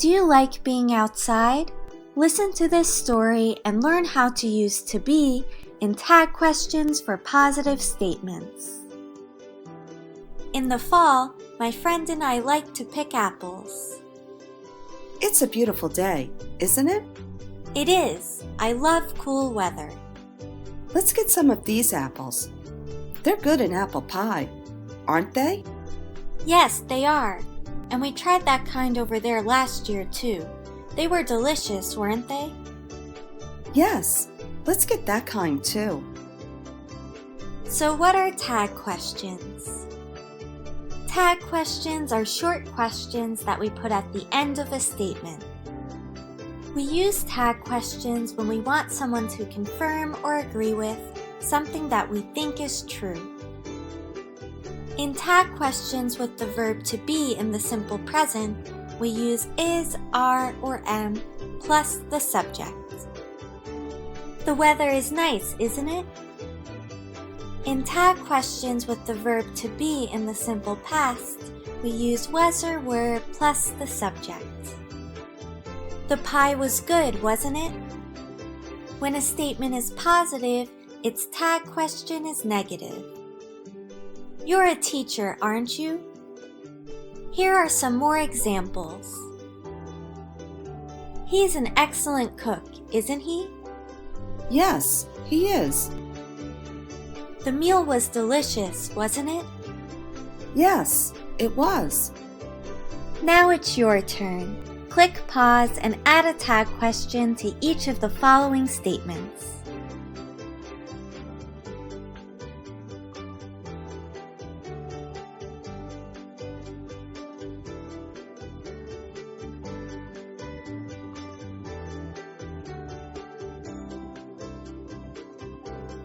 Do you like being outside? Listen to this story and learn how to use to be in tag questions for positive statements. In the fall, my friend and I like to pick apples. It's a beautiful day, isn't it? It is. I love cool weather. Let's get some of these apples. They're good in apple pie, aren't they? Yes, they are. And we tried that kind over there last year too. They were delicious, weren't they? Yes, let's get that kind too. So what are tag questions? Tag questions are short questions that we put at the end of a statement. We use tag questions when we want someone to confirm or agree with something that we think is true. In tag questions with the verb to be in the simple present, we use is, are, or am plus the subject. The weather is nice, isn't it? In tag questions with the verb to be in the simple past, we use was or were plus the subject. The pie was good, wasn't it? When a statement is positive, its tag question is negative. You're a teacher, aren't you? Here are some more examples. He's an excellent cook, isn't he? Yes, he is. The meal was delicious, wasn't it? Yes, it was. Now it's your turn. Click pause and add a tag question to each of the following statements.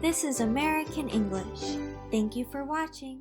This is American English. Thank you for watching.